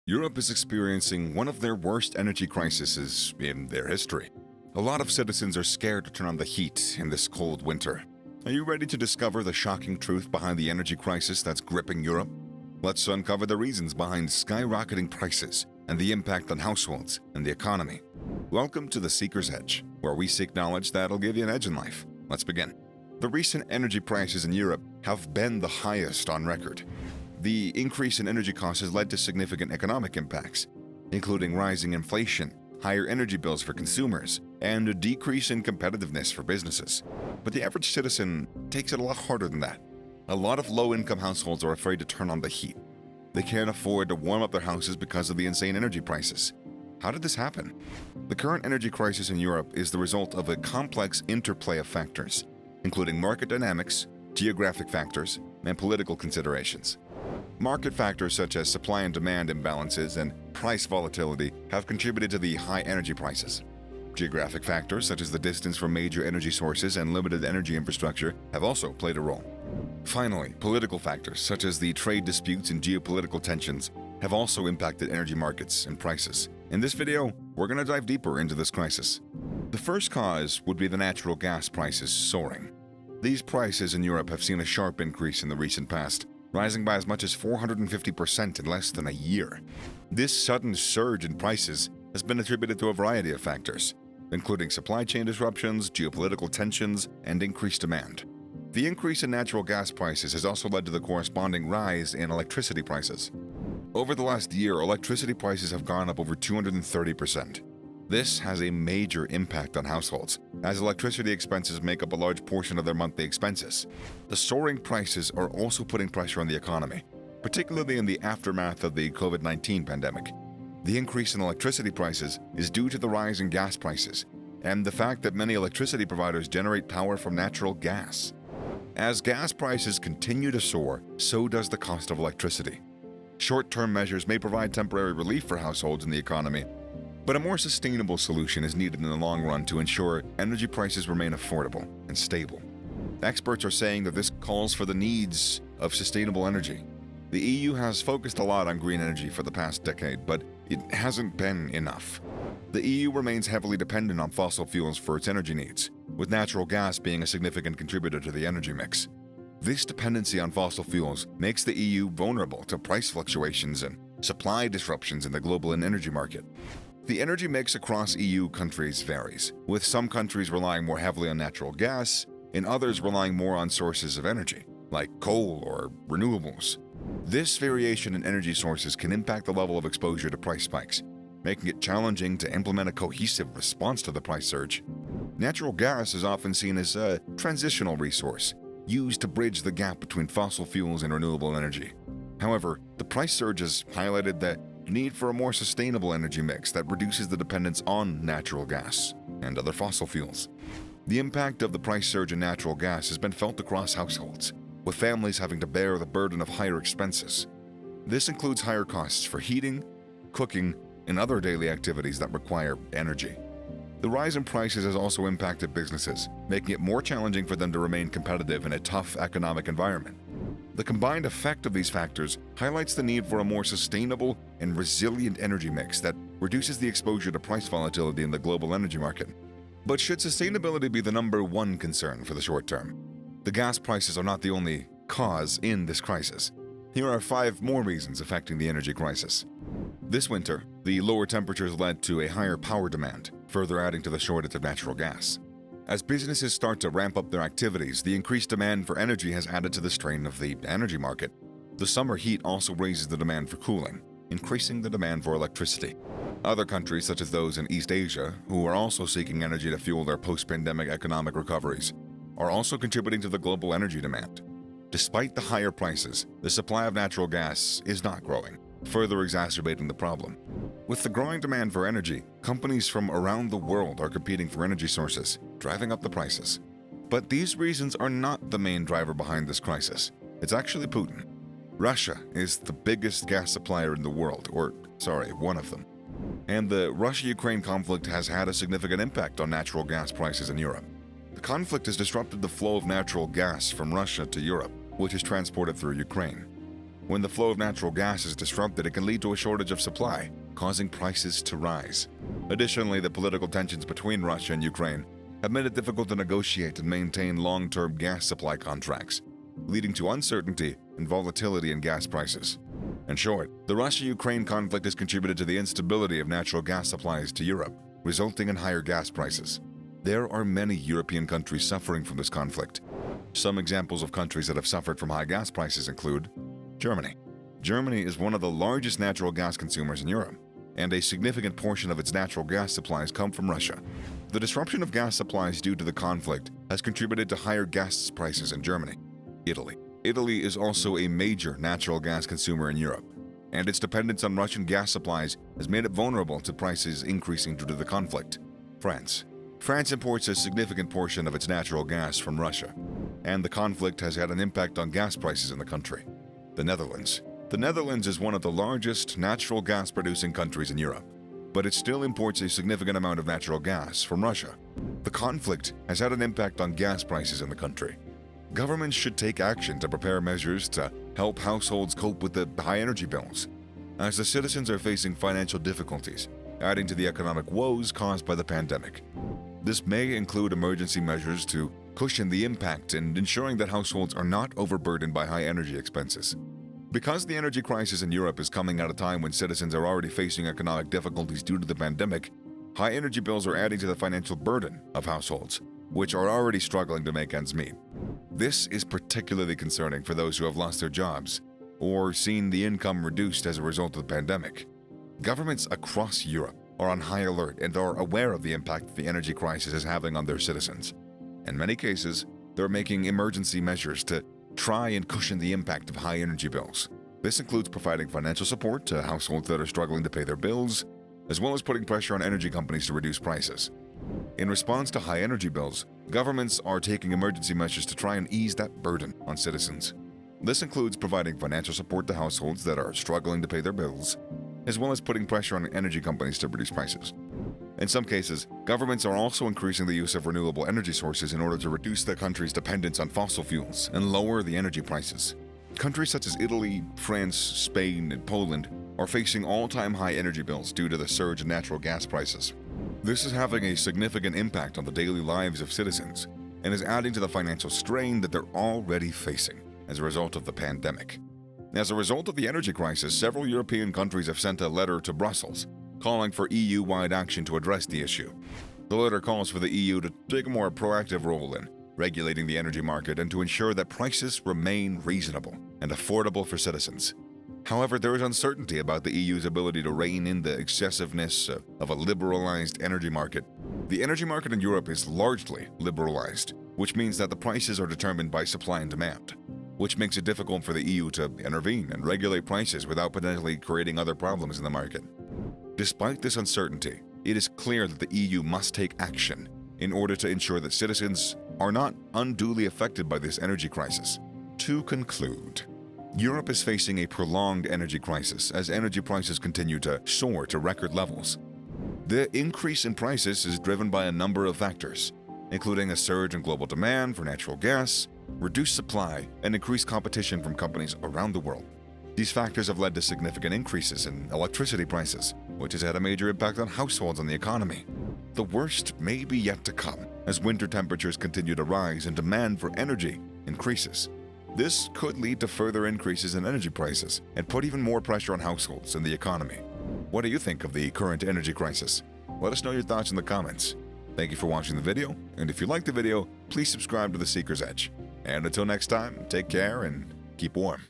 Europe is experiencing one of their worst energy crises in their history. A lot of citizens are scared to turn on the heat in this cold winter. Are you ready to discover the shocking truth behind the energy crisis that's gripping Europe? Let's uncover the reasons behind skyrocketing prices and the impact on households and the economy. Welcome to The Seeker's Edge, where we seek knowledge that'll give you an edge in life. Let's begin. The recent energy prices in Europe have been the highest on record. The increase in energy costs has led to significant economic impacts, including rising inflation, higher energy bills for consumers, and a decrease in competitiveness for businesses. But the average citizen takes it a lot harder than that. A lot of low-income households are afraid to turn on the heat. They can't afford to warm up their houses because of the insane energy prices. How did this happen? The current energy crisis in Europe is the result of a complex interplay of factors, including market dynamics, geographic factors, and political considerations. Market factors such as supply and demand imbalances and price volatility have contributed to the high energy prices. Geographic factors such as the distance from major energy sources and limited energy infrastructure have also played a role. Finally, political factors such as the trade disputes and geopolitical tensions have also impacted energy markets and prices. In this video, we're going to dive deeper into this crisis. The first cause would be the natural gas prices soaring. These prices in Europe have seen a sharp increase in the recent past, rising by as much as 450% in less than a year. This sudden surge in prices has been attributed to a variety of factors, including supply chain disruptions, geopolitical tensions, and increased demand. The increase in natural gas prices has also led to the corresponding rise in electricity prices. Over the last year, electricity prices have gone up over 230%. This has a major impact on households, as electricity expenses make up a large portion of their monthly expenses. The soaring prices are also putting pressure on the economy, particularly in the aftermath of the COVID-19 pandemic. The increase in electricity prices is due to the rise in gas prices and the fact that many electricity providers generate power from natural gas. As gas prices continue to soar, so does the cost of electricity. Short-term measures may provide temporary relief for households and the economy, but a more sustainable solution is needed in the long run to ensure energy prices remain affordable and stable. Experts are saying that this calls for the needs of sustainable energy. The EU has focused a lot on green energy for the past decade, but it hasn't been enough. The EU remains heavily dependent on fossil fuels for its energy needs, with natural gas being a significant contributor to the energy mix. This dependency on fossil fuels makes the EU vulnerable to price fluctuations and supply disruptions in the global energy market. The energy mix across EU countries varies, with some countries relying more heavily on natural gas and others relying more on sources of energy, like coal or renewables. This variation in energy sources can impact the level of exposure to price spikes, making it challenging to implement a cohesive response to the price surge. Natural gas is often seen as a transitional resource, used to bridge the gap between fossil fuels and renewable energy. However, the price surge has highlighted the need for a more sustainable energy mix that reduces the dependence on natural gas and other fossil fuels. The impact of the price surge in natural gas has been felt across households, with families having to bear the burden of higher expenses. This includes higher costs for heating, cooking, and other daily activities that require energy. The rise in prices has also impacted businesses, making it more challenging for them to remain competitive in a tough economic environment. The combined effect of these factors highlights the need for a more sustainable and resilient energy mix that reduces the exposure to price volatility in the global energy market. But should sustainability be the number one concern for the short term? The gas prices are not the only cause in this crisis. Here are 5 more reasons affecting the energy crisis. This winter, the lower temperatures led to a higher power demand, further adding to the shortage of natural gas. As businesses start to ramp up their activities, the increased demand for energy has added to the strain of the energy market. The summer heat also raises the demand for cooling, increasing the demand for electricity. Other countries, such as those in East Asia, who are also seeking energy to fuel their post-pandemic economic recoveries, are also contributing to the global energy demand. Despite the higher prices, the supply of natural gas is not growing, further exacerbating the problem. With the growing demand for energy, companies from around the world are competing for energy sources, driving up the prices. But these reasons are not the main driver behind this crisis. It's actually Putin. Russia is the biggest gas supplier in the world, one of them. And the Russia-Ukraine conflict has had a significant impact on natural gas prices in Europe. The conflict has disrupted the flow of natural gas from Russia to Europe, which is transported through Ukraine. When the flow of natural gas is disrupted, it can lead to a shortage of supply, causing prices to rise. Additionally, the political tensions between Russia and Ukraine have made it difficult to negotiate and maintain long-term gas supply contracts, leading to uncertainty and volatility in gas prices. In short, the Russia-Ukraine conflict has contributed to the instability of natural gas supplies to Europe, resulting in higher gas prices. There are many European countries suffering from this conflict. Some examples of countries that have suffered from high gas prices include Germany. Germany is one of the largest natural gas consumers in Europe, and a significant portion of its natural gas supplies come from Russia. The disruption of gas supplies due to the conflict has contributed to higher gas prices in Germany. Italy. Italy is also a major natural gas consumer in Europe, and its dependence on Russian gas supplies has made it vulnerable to prices increasing due to the conflict. France. France imports a significant portion of its natural gas from Russia, and the conflict has had an impact on gas prices in the country. The Netherlands. The Netherlands is one of the largest natural gas-producing countries in Europe, but it still imports a significant amount of natural gas from Russia. The conflict has had an impact on gas prices in the country. Governments should take action to prepare measures to help households cope with the high energy bills, as the citizens are facing financial difficulties, adding to the economic woes caused by the pandemic. This may include emergency measures to cushion the impact and ensuring that households are not overburdened by high energy expenses. Because the energy crisis in Europe is coming at a time when citizens are already facing economic difficulties due to the pandemic, high energy bills are adding to the financial burden of households, which are already struggling to make ends meet. This is particularly concerning for those who have lost their jobs or seen the income reduced as a result of the pandemic. Governments across Europe are on high alert and are aware of the impact the energy crisis is having on their citizens. In many cases, they're making emergency measures to try and cushion the impact of high energy bills. This includes providing financial support to households that are struggling to pay their bills, as well as putting pressure on energy companies to reduce prices. In response to high energy bills, governments are taking emergency measures to try and ease that burden on citizens. This includes providing financial support to households that are struggling to pay their bills, as well as putting pressure on energy companies to reduce prices. In some cases, governments are also increasing the use of renewable energy sources in order to reduce the country's dependence on fossil fuels and lower the energy prices. Countries such as Italy, France, Spain, and Poland are facing all-time high energy bills due to the surge in natural gas prices. This is having a significant impact on the daily lives of citizens and is adding to the financial strain that they're already facing as a result of the pandemic. As a result of the energy crisis, several European countries have sent a letter to Brussels calling for EU-wide action to address the issue. The letter calls for the EU to take a more proactive role in regulating the energy market and to ensure that prices remain reasonable and affordable for citizens. However, there is uncertainty about the EU's ability to rein in the excessiveness of a liberalized energy market. The energy market in Europe is largely liberalized, which means that the prices are determined by supply and demand, which makes it difficult for the EU to intervene and regulate prices without potentially creating other problems in the market. Despite this uncertainty, it is clear that the EU must take action in order to ensure that citizens are not unduly affected by this energy crisis. To conclude, Europe is facing a prolonged energy crisis as energy prices continue to soar to record levels. The increase in prices is driven by a number of factors, including a surge in global demand for natural gas, reduced supply, and increased competition from companies around the world. These factors have led to significant increases in electricity prices, which has had a major impact on households and the economy. The worst may be yet to come as winter temperatures continue to rise and demand for energy increases. This could lead to further increases in energy prices and put even more pressure on households and the economy. What do you think of the current energy crisis? Let us know your thoughts in the comments. Thank you for watching the video, and if you liked the video, please subscribe to The Seeker's Edge. And until next time, take care and keep warm.